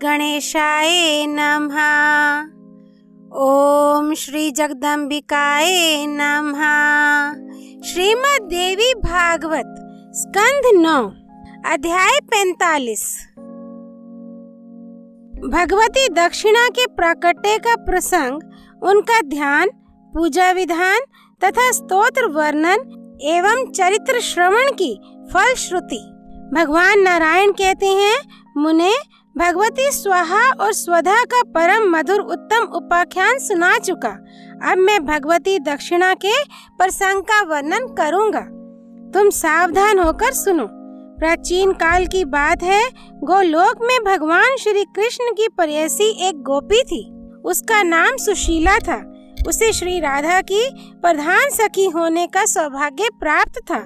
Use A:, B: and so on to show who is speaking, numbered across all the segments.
A: गणेशाय नमः। ओम श्री जगदम्बिकाय नमः। श्रीमद् देवी भागवत स्कंध 9 अध्याय 45। भगवती दक्षिणा के प्राकट्य का प्रसंग, उनका ध्यान, पूजा विधान तथा स्तोत्र वर्णन एवं चरित्र श्रवण की फलश्रुति। भगवान नारायण कहते हैं, मुने, भगवती स्वाहा और स्वधा का परम मधुर उत्तम उपाख्यान सुना चुका। अब मैं भगवती दक्षिणा के प्रसंग का वर्णन करूंगा। तुम सावधान होकर सुनो। प्राचीन काल की बात है, गोलोक में भगवान श्री कृष्ण की प्रेयसी एक गोपी थी। उसका नाम सुशीला था। उसे श्री राधा की प्रधान सखी होने का सौभाग्य प्राप्त था।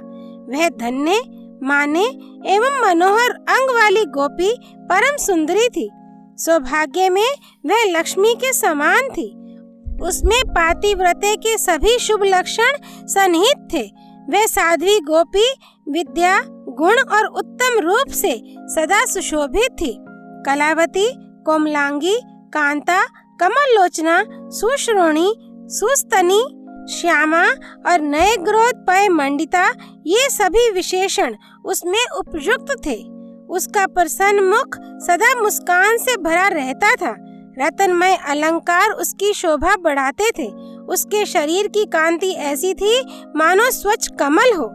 A: वह धन्य, माने एवं मनोहर अंग वाली गोपी परम सुंदरी थी। सौभाग्य में वह लक्ष्मी के समान थी। उसमें पातिव्रत्य के सभी शुभ लक्षण सन्निहित थे। वह साध्वी गोपी विद्या, गुण और उत्तम रूप से सदा सुशोभित थी। कलावती, कोमलांगी, कांता, कमल लोचना, सुश्रोणी, सुस्तनी, श्यामा और नए ग्रोध पय मंडिता, ये सभी विशेषण उसमें उपयुक्त थे। उसका प्रसन्न मुख सदा मुस्कान से भरा रहता था। रत्नमय अलंकार उसकी शोभा बढ़ाते थे। उसके शरीर की कांति ऐसी थी मानो स्वच्छ कमल हो।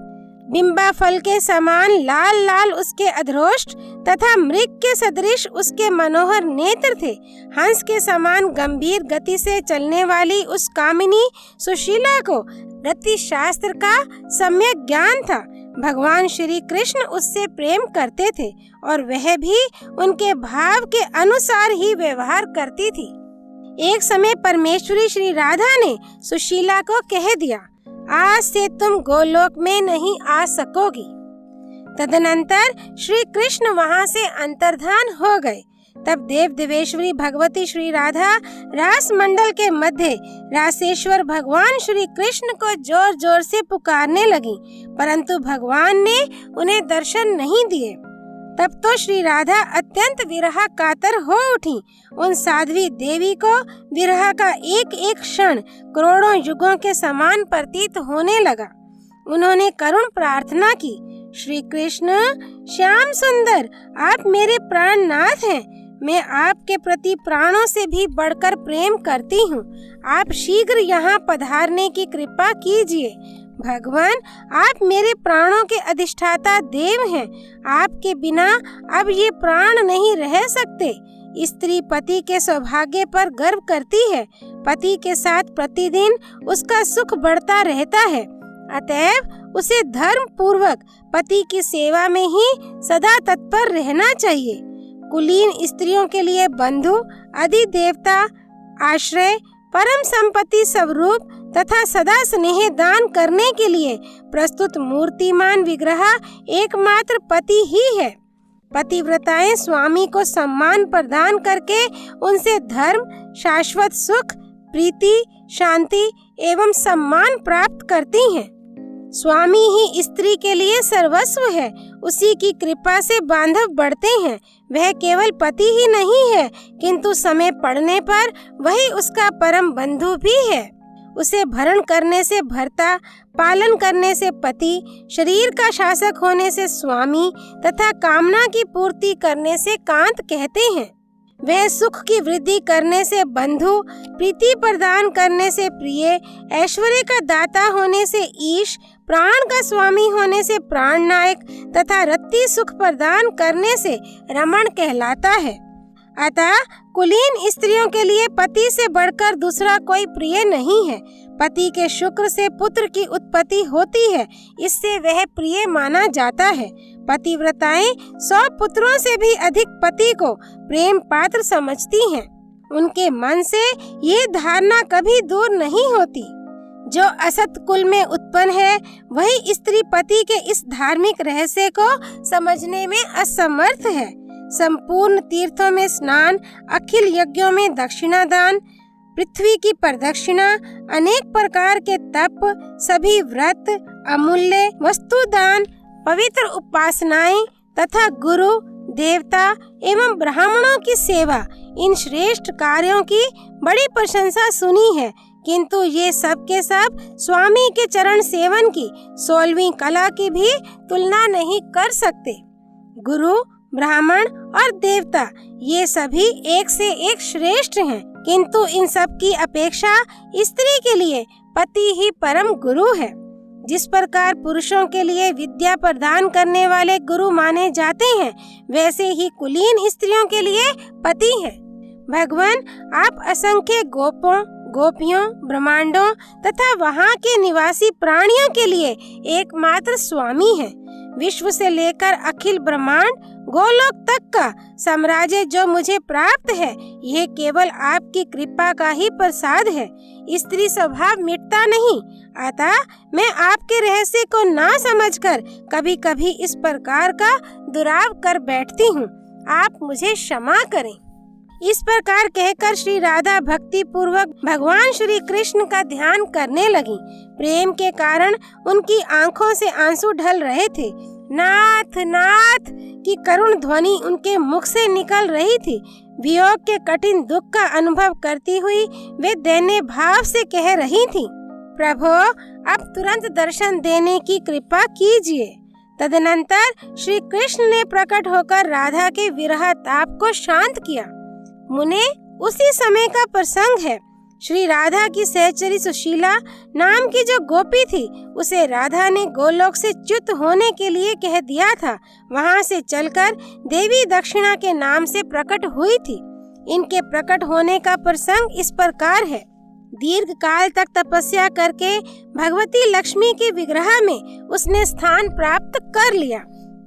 A: बिंबा फल के समान लाल लाल उसके अधरोष्ठ तथा मृग के सदृश उसके मनोहर नेत्र थे। हंस के समान गंभीर गति से चलने वाली उस कामिनी सुशीला को रति शास्त्र का सम्यक ज्ञान था। भगवान श्री कृष्ण उससे प्रेम करते थे और वह भी उनके भाव के अनुसार ही व्यवहार करती थी। एक समय परमेश्वरी श्री राधा ने सुशीला को कह दिया, आज से तुम गोलोक में नहीं आ सकोगी। तदनंतर श्री कृष्ण वहां से अंतर्धान हो गए। तब देव देवेश्वरी भगवती श्री राधा रास मंडल के मध्य रासेश्वर भगवान श्री कृष्ण को जोर जोर से पुकारने लगी, परंतु भगवान ने उन्हें दर्शन नहीं दिए। तब तो श्री राधा अत्यंत विरह कातर हो उठी। उन साध्वी देवी को विरह का एक एक क्षण करोड़ों युगों के समान प्रतीत होने लगा। उन्होंने करुण प्रार्थना की, श्री कृष्ण श्याम सुंदर, आप मेरे प्राणनाथ हैं। मैं आपके प्रति प्राणों से भी बढ़कर प्रेम करती हूँ। आप शीघ्र यहाँ पधारने की कृपा कीजिए। भगवान, आप मेरे प्राणों के अधिष्ठाता देव हैं। आपके बिना अब ये प्राण नहीं रह सकते। स्त्री पति के सौभाग्य पर गर्व करती है। पति के साथ प्रतिदिन उसका सुख बढ़ता रहता है। अतएव उसे धर्म पूर्वक पति की सेवा में ही सदा तत्पर रहना चाहिए। कुलीन स्त्रियों के लिए बंधु, अधिदेवता, आश्रय, परम संपत्ति स्वरूप तथा सदा स्नेह दान करने के लिए प्रस्तुत मूर्तिमान विग्रह एकमात्र पति ही है। पतिव्रताएं स्वामी को सम्मान प्रदान करके उनसे धर्म, शाश्वत सुख, प्रीति, शांति एवं सम्मान प्राप्त करती हैं। स्वामी ही स्त्री के लिए सर्वस्व है। उसी की कृपा से बांधव बढ़ते हैं। वह केवल पति ही नहीं है, किंतु समय पड़ने पर वही उसका परम बंधु भी है। उसे भरण करने से भर्ता, पालन करने से पति, शरीर का शासक होने से स्वामी तथा कामना की पूर्ति करने से कांत कहते हैं। वह सुख की वृद्धि करने से बंधु, प्रीति प्रदान करने से प्रिय, ऐश्वर्य का दाता होने से ईश, प्राण का स्वामी होने से प्राण नायक तथा रति सुख प्रदान करने से रमण कहलाता है। अतः कुलीन स्त्रियों के लिए पति से बढ़कर दूसरा कोई प्रिय नहीं है। पति के शुक्र से पुत्र की उत्पत्ति होती है, इससे वह प्रिय माना जाता है। पतिव्रताएं 100 पुत्रों से भी अधिक पति को प्रेम पात्र समझती हैं। उनके मन से ये धारणा कभी दूर नहीं होती। जो असत कुल में उत्पन्न है, वही स्त्री पति के इस धार्मिक रहस्य को समझने में असमर्थ है। संपूर्ण तीर्थों में स्नान, अखिल यज्ञों में दक्षिणा दान, पृथ्वी की प्रदक्षिणा, अनेक प्रकार के तप, सभी व्रत, अमूल्य वस्तु दान, पवित्र उपासनाएं तथा गुरु, देवता एवं ब्राह्मणों की सेवा, इन श्रेष्ठ कार्यों की बड़ी प्रशंसा सुनी है, किंतु ये सब के सब स्वामी के चरण सेवन की 16वीं कला की भी तुलना नहीं कर सकते। गुरु, ब्राह्मण और देवता ये सभी एक से एक श्रेष्ठ हैं, किंतु इन सब की अपेक्षा स्त्री के लिए पति ही परम गुरु है। जिस प्रकार पुरुषों के लिए विद्या प्रदान करने वाले गुरु माने जाते हैं, वैसे ही कुलीन स्त्रियों के लिए पति है। भगवान, आप असंख्य गोपों, गोपियों, ब्रह्मांडों तथा वहाँ के निवासी प्राणियों के लिए एकमात्र स्वामी हैं। विश्व से लेकर अखिल ब्रह्मांड, गोलोक तक का साम्राज्य जो मुझे प्राप्त है, यह केवल आपकी कृपा का ही प्रसाद है। स्त्री स्वभाव मिटता नहीं, अतः मैं आपके रहस्य को ना समझकर कभी कभी इस प्रकार का दुराव कर बैठती हूँ। आप मुझे क्षमा करें। इस प्रकार कहकर श्री राधा भक्ति पूर्वक भगवान श्री कृष्ण का ध्यान करने लगी। प्रेम के कारण उनकी आंखों से आंसू ढल रहे थे। नाथ नाथ की करुण ध्वनि उनके मुख से निकल रही थी। वियोग के कठिन दुख का अनुभव करती हुई वे दयनीय भाव से कह रही थी, प्रभु, अब तुरंत दर्शन देने की कृपा कीजिए। तदनंतर श्री कृष्ण ने प्रकट होकर राधा के विरह ताप को शांत किया। मुने, उसी समय का प्रसंग है। श्री राधा की सहचरी सुशीला नाम की जो गोपी थी, उसे राधा ने गोलोक से च्युत होने के लिए कह दिया था। वहाँ से चलकर देवी दक्षिणा के नाम से प्रकट हुई थी। इनके प्रकट होने का प्रसंग इस प्रकार है। दीर्घ काल तक तपस्या करके भगवती लक्ष्मी के विग्रह में उसने स्थान प्राप्त कर लिया।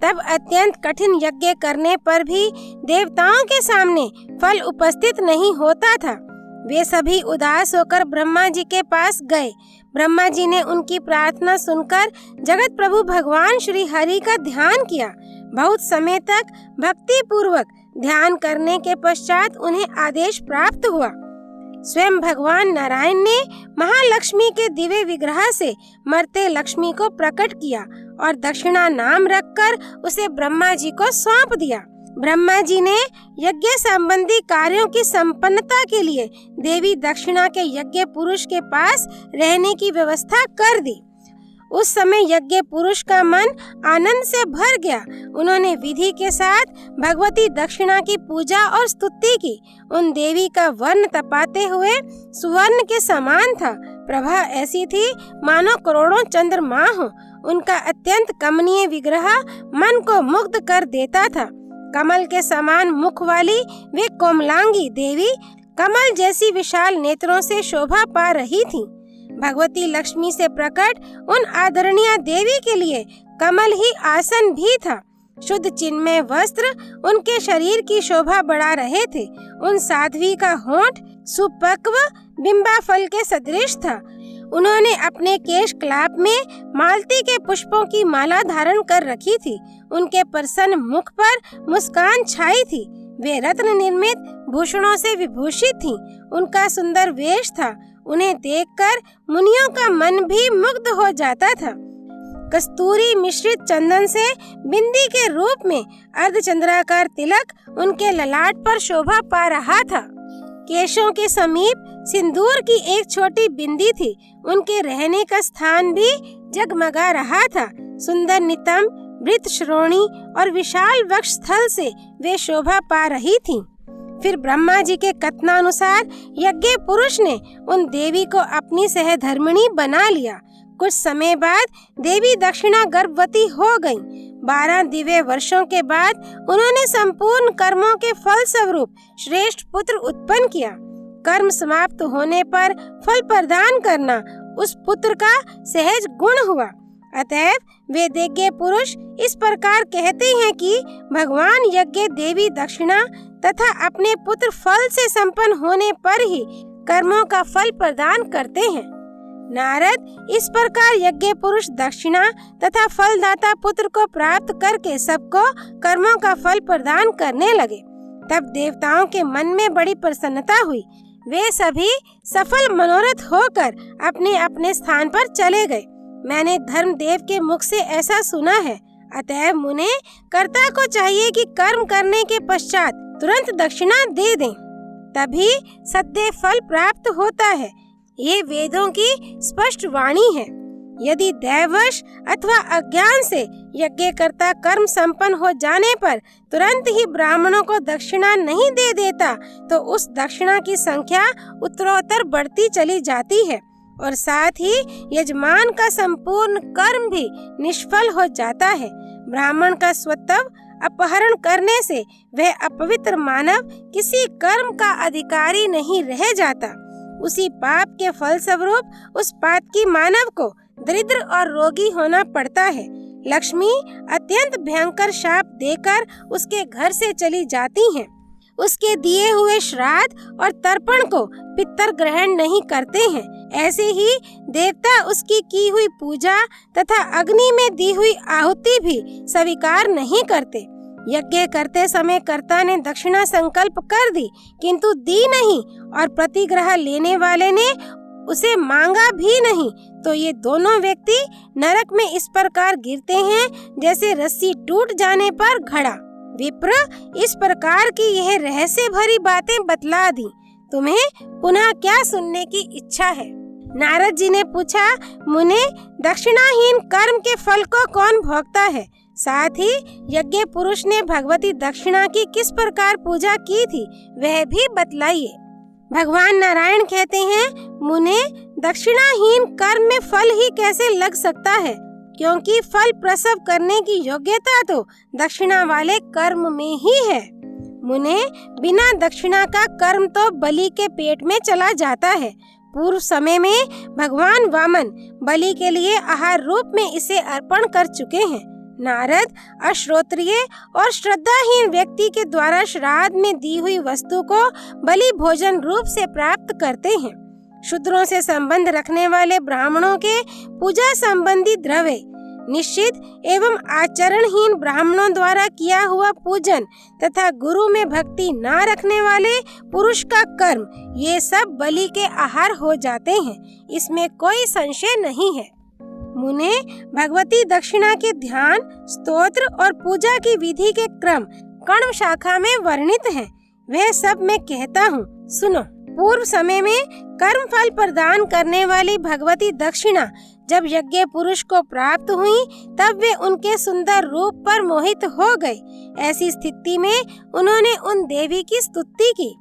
A: तब अत्यंत कठिन यज्ञ करने पर भी देवताओं के सामने फल उपस्थित नहीं होता था। वे सभी उदास होकर ब्रह्मा जी के पास गए। ब्रह्मा जी ने उनकी प्रार्थना सुनकर जगत प्रभु भगवान श्री हरि का ध्यान किया। बहुत समय तक भक्ति पूर्वक ध्यान करने के पश्चात उन्हें आदेश प्राप्त हुआ। स्वयं भगवान नारायण ने महालक्ष्मी के दिव्य विग्रह से मरते लक्ष्मी को प्रकट किया और दक्षिणा नाम रखकर उसे ब्रह्मा जी को सौंप दिया। ब्रह्मा जी ने यज्ञ संबंधी कार्यों की संपन्नता के लिए देवी दक्षिणा के यज्ञ पुरुष के पास रहने की व्यवस्था कर दी। उस समय यज्ञ पुरुष का मन आनंद से भर गया। उन्होंने विधि के साथ भगवती दक्षिणा की पूजा और स्तुति की। उन देवी का वर्ण तपाते हुए सुवर्ण के समान था। प्रभा ऐसी थी मानो करोड़ों चंद्रमा हो। उनका अत्यंत कमनीय विग्रह मन को मुग्ध कर देता था। कमल के समान मुख वाली वे कोमलांगी देवी कमल जैसी विशाल नेत्रों से शोभा पा रही थी। भगवती लक्ष्मी से प्रकट उन आदरणीय देवी के लिए कमल ही आसन भी था। शुद्ध चिन्मय वस्त्र उनके शरीर की शोभा बढ़ा रहे थे। उन साध्वी का होंठ सुपक्व बिंबा फल के सदृश था। उन्होंने अपने केश कलाप में मालती के पुष्पों की माला धारण कर रखी थी। उनके प्रसन्न मुख पर मुस्कान छाई थी। वे रत्न निर्मित भूषणों से विभूषित थीं। उनका सुंदर वेश था। उन्हें देखकर मुनियों का मन भी मुग्ध हो जाता था। कस्तूरी मिश्रित चंदन से बिंदी के रूप में अर्धचंद्राकार तिलक उनके ललाट पर शोभा पा रहा था। केशों के समीप सिंदूर की एक छोटी बिंदी थी। उनके रहने का स्थान भी जगमगा रहा था। सुंदर नितंब, वृत श्रोणी और विशाल वक्ष स्थल से वे शोभा पा रही थीं। फिर ब्रह्मा जी के कथनानुसार यज्ञ पुरुष ने उन देवी को अपनी सहधर्मिणी बना लिया। कुछ समय बाद देवी दक्षिणा गर्भवती हो गईं। 12 दिव्य वर्षों के बाद उन्होंने संपूर्ण कर्मों के फल स्वरूप श्रेष्ठ पुत्र उत्पन्न किया। कर्म समाप्त होने पर फल प्रदान करना उस पुत्र का सहज गुण हुआ। अतएव वेदज्ञ पुरुष इस प्रकार कहते हैं कि भगवान यज्ञ देवी दक्षिणा तथा अपने पुत्र फल से संपन्न होने पर ही कर्मों का फल प्रदान करते हैं। नारद इस प्रकार यज्ञ पुरुष दक्षिणा तथा फलदाता पुत्र को प्राप्त करके सबको कर्मों का फल प्रदान करने लगे। तब देवताओं के मन में बड़ी प्रसन्नता हुई। वे सभी सफल मनोरथ होकर अपने अपने स्थान पर चले गए। मैंने धर्मदेव के मुख से ऐसा सुना है। अतएव मुने कर्ता को चाहिए कि कर्म करने के पश्चात तुरंत दक्षिणा दे दें, तभी सद्य फल प्राप्त होता है। ये वेदों की स्पष्ट वाणी है। यदि दैववश अथवा अज्ञान से यज्ञकर्ता कर्म संपन्न हो जाने पर तुरंत ही ब्राह्मणों को दक्षिणा नहीं दे देता, तो उस दक्षिणा की संख्या उत्तरोत्तर बढ़ती चली जाती है और साथ ही यजमान का संपूर्ण कर्म भी निष्फल हो जाता है। ब्राह्मण का स्वत्व अपहरण करने से वह अपवित्र मानव किसी कर्म का अधिकारी नहीं रह जाता। उसी पाप के फलस्वरूप उस पातकी मानव को दरिद्र और रोगी होना पड़ता है। लक्ष्मी अत्यंत भयंकर शाप देकर उसके घर से चली जाती हैं। उसके दिए हुए श्राद्ध और तर्पण को पितर ग्रहण नहीं करते हैं। ऐसे ही देवता उसकी की हुई पूजा तथा अग्नि में दी हुई आहुति भी स्वीकार नहीं करते। यज्ञ करते समय कर्ता ने दक्षिणा संकल्प कर दी, किंतु दी नहीं और प्रतिग्रह लेने वाले ने उसे मांगा भी नहीं, तो ये दोनों व्यक्ति नरक में इस प्रकार गिरते हैं जैसे रस्सी टूट जाने पर घड़ा। विप्र, इस प्रकार की यह रहस्य भरी बातें बतला दी, तुम्हें पुनः क्या सुनने की इच्छा है? नारद जी ने पूछा, मुने, दक्षिणाहीन कर्म के फल को कौन भोगता है? साथ ही यज्ञ पुरुष ने भगवती दक्षिणा की किस प्रकार पूजा की थी वह भी बतलाइए। भगवान नारायण कहते हैं, मुने, दक्षिणाहीन कर्म में फल ही कैसे लग सकता है, क्योंकि फल प्रसव करने की योग्यता तो दक्षिणा वाले कर्म में ही है। मुने, बिना दक्षिणा का कर्म तो बलि के पेट में चला जाता है। पूर्व समय में भगवान वामन बलि के लिए आहार रूप में इसे अर्पण कर चुके हैं। नारद अश्रोत्रिय और श्रद्धाहीन व्यक्ति के द्वारा श्राद्ध में दी हुई वस्तु को बलि भोजन रूप से प्राप्त करते हैं। शूद्रों से संबंध रखने वाले ब्राह्मणों के पूजा संबंधी द्रव्य, निश्चित एवं आचरणहीन ब्राह्मणों द्वारा किया हुआ पूजन तथा गुरु में भक्ति न रखने वाले पुरुष का कर्म, ये सब बलि के आहार हो जाते हैं। इसमें कोई संशय नहीं है। मुने, भगवती दक्षिणा के ध्यान, स्तोत्र और पूजा की विधि के क्रम कण्व शाखा में वर्णित हैं। वह सब मैं कहता हूँ, सुनो। पूर्व समय में कर्म फल प्रदान करने वाली भगवती दक्षिणा जब यज्ञ पुरुष को प्राप्त हुई, तब वे उनके सुंदर रूप पर मोहित हो गए। ऐसी स्थिति में उन्होंने उन देवी की स्तुति की।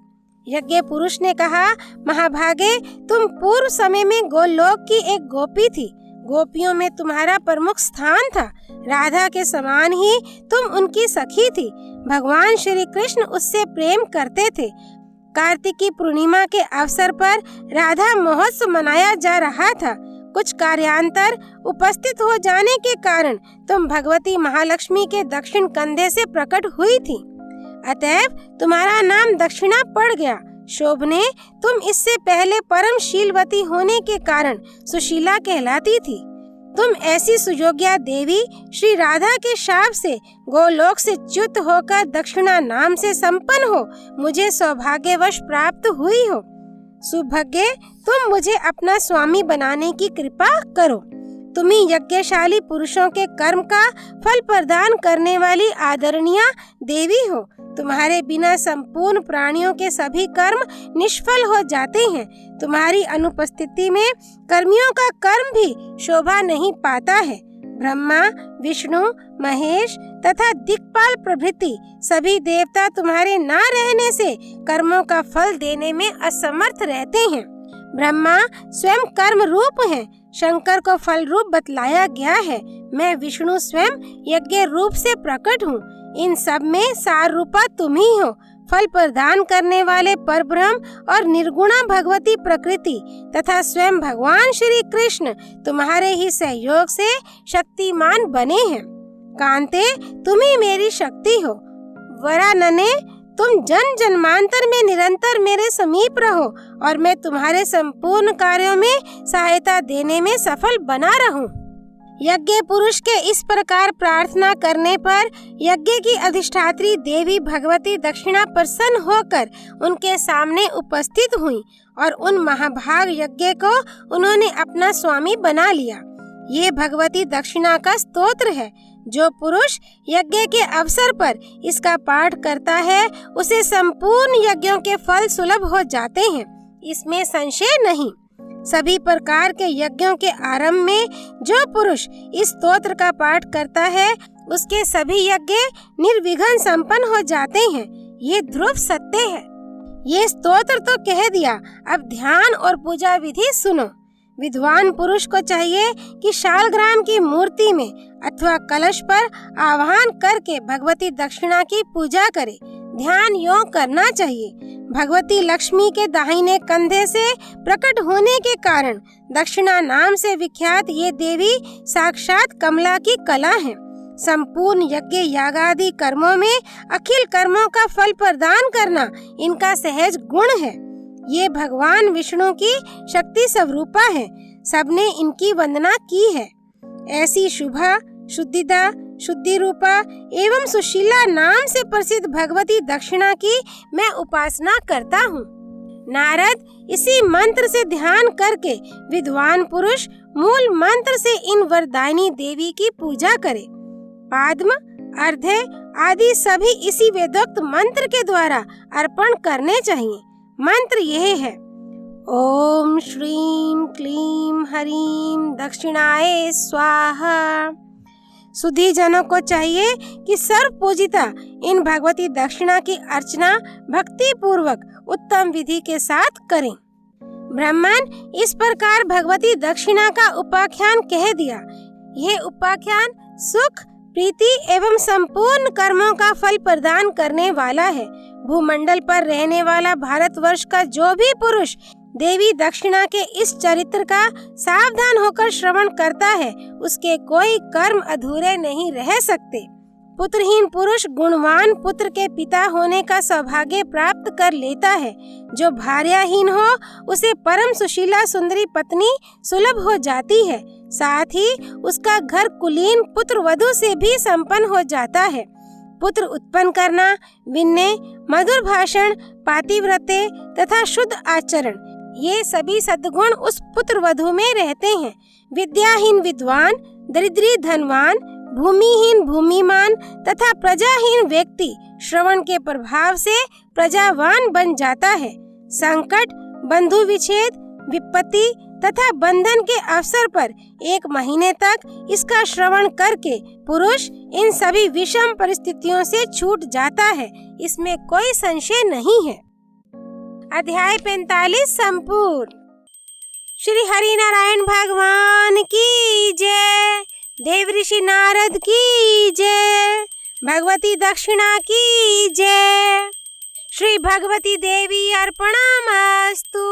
A: यज्ञ पुरुष ने कहा, महाभागे, तुम पूर्व समय में गोलोक की एक गोपी थी। गोपियों में तुम्हारा प्रमुख स्थान था। राधा के समान ही तुम उनकी सखी थी। भगवान श्री कृष्ण उससे प्रेम करते थे। कार्तिकी पूर्णिमा के अवसर पर राधा महोत्सव मनाया जा रहा था। कुछ कार्यांतर उपस्थित हो जाने के कारण तुम भगवती महालक्ष्मी के दक्षिण कंधे से प्रकट हुई थी। अतएव तुम्हारा नाम दक्षिणा पड़ गया। शोभने, तुम इससे पहले परम शीलवती होने के कारण सुशीला कहलाती थी। तुम ऐसी सुयोग्या देवी श्री राधा के शाप से गोलोक से च्युत होकर दक्षिणा नाम से संपन्न हो मुझे सौभाग्यवश प्राप्त हुई हो। सुभगे, तुम मुझे अपना स्वामी बनाने की कृपा करो। तुम ही यज्ञशाली पुरुषों के कर्म का फल प्रदान करने वाली आदरणीय देवी हो। तुम्हारे बिना संपूर्ण प्राणियों के सभी कर्म निष्फल हो जाते हैं। तुम्हारी अनुपस्थिति में कर्मियों का कर्म भी शोभा नहीं पाता है। ब्रह्मा, विष्णु, महेश तथा दिक्पाल प्रभृति सभी देवता तुम्हारे न रहने से कर्मों का फल देने में असमर्थ रहते हैं। ब्रह्मा स्वयं कर्म रूप है, शंकर को फल रूप बतलाया गया है। मैं विष्णु स्वयं यज्ञ रूप से प्रकट हूँ। इन सब में सार रूपा तुम ही हो। फल प्रदान करने वाले परब्रह्म और निर्गुणा भगवती प्रकृति तथा स्वयं भगवान श्री कृष्ण तुम्हारे ही सहयोग से शक्तिमान बने हैं। कांते, तुम ही मेरी शक्ति हो। वरानने, तुम जन जन्मांतर में निरंतर मेरे समीप रहो और मैं तुम्हारे संपूर्ण कार्यों में सहायता देने में सफल बना रहूं। यज्ञ पुरुष के इस प्रकार प्रार्थना करने पर यज्ञ की अधिष्ठात्री देवी भगवती दक्षिणा प्रसन्न होकर उनके सामने उपस्थित हुई और उन महाभाग यज्ञ को उन्होंने अपना स्वामी बना लिया। ये भगवती दक्षिणा का स्तोत्र है। जो पुरुष यज्ञ के अवसर पर इसका पाठ करता है उसे संपूर्ण यज्ञों के फल सुलभ हो जाते हैं, इसमें संशय नहीं। सभी प्रकार के यज्ञों के आरंभ में जो पुरुष इस स्तोत्र का पाठ करता है उसके सभी यज्ञ निर्विघ्न संपन्न हो जाते हैं। ये ध्रुव सत्य है। ये स्तोत्र तो कह दिया, अब ध्यान और पूजा विधि सुनो। विद्वान पुरुष को चाहिए कि शालग्राम की मूर्ति में अथवा कलश पर आवाहन करके भगवती दक्षिणा की पूजा करे। ध्यान योग करना चाहिए। भगवती लक्ष्मी के दाहिने कंधे से प्रकट होने के कारण दक्षिणा नाम से विख्यात ये देवी साक्षात कमला की कला है। संपूर्ण यज्ञ यागादि कर्मों में अखिल कर्मों का फल प्रदान करना इनका सहज गुण है। ये भगवान विष्णु की शक्ति स्वरूपा है। सबने इनकी वंदना की है। ऐसी शुभा, शुद्धिदा, शुद्धि रूपा एवं सुशीला नाम से प्रसिद्ध भगवती दक्षिणा की मैं उपासना करता हूँ। नारद इसी मंत्र से ध्यान करके विद्वान पुरुष मूल मंत्र से इन वरदायिनी देवी की पूजा करे। पाद्म, अर्धे आदि सभी इसी वेदोक्त मंत्र के द्वारा अर्पण करने चाहिए। मंत्र यह है: ओम श्रीं क्लीं हरीं दक्षिणाय स्वाहा। सुधी जनों को चाहिए कि सर्व पूजिता इन भगवती दक्षिणा की अर्चना भक्ति पूर्वक उत्तम विधि के साथ करें। ब्राह्मण इस प्रकार भगवती दक्षिणा का उपाख्यान कह दिया। यह उपाख्यान सुख, प्रीति एवं संपूर्ण कर्मों का फल प्रदान करने वाला है। भूमंडल पर रहने वाला भारतवर्ष का जो भी पुरुष देवी दक्षिणा के इस चरित्र का सावधान होकर श्रवण करता है उसके कोई कर्म अधूरे नहीं रह सकते। पुत्रहीन पुरुष गुणवान पुत्र के पिता होने का सौभाग्य प्राप्त कर लेता है। जो भार्याहीन हो उसे परम सुशीला सुंदरी पत्नी सुलभ हो जाती है। साथ ही उसका घर कुलीन पुत्र वधु से भी संपन्न हो जाता है। पुत्र उत्पन्न करना, विनय, मधुर भाषण, पातिव्रत्य तथा शुद्ध आचरण, ये सभी सद्गुण उस पुत्र वधु में रहते हैं। विद्याहीन विद्वान, दरिद्री धनवान, भूमिहीन भूमिमान तथा प्रजाहीन व्यक्ति श्रवण के प्रभाव से प्रजावान बन जाता है। संकट, बंधु विच्छेद, विपत्ति तथा बंधन के अवसर पर 1 महीने तक इसका श्रवण करके पुरुष इन सभी विषम परिस्थितियों से छूट जाता है, इसमें कोई संशय नहीं है। अध्याय 45 संपूर्ण। श्री हरि नारायण भगवान की जय। देव ऋषि नारद की जय। भगवती दक्षिणा की जय। श्री भगवती देवी अर्पणमस्तु।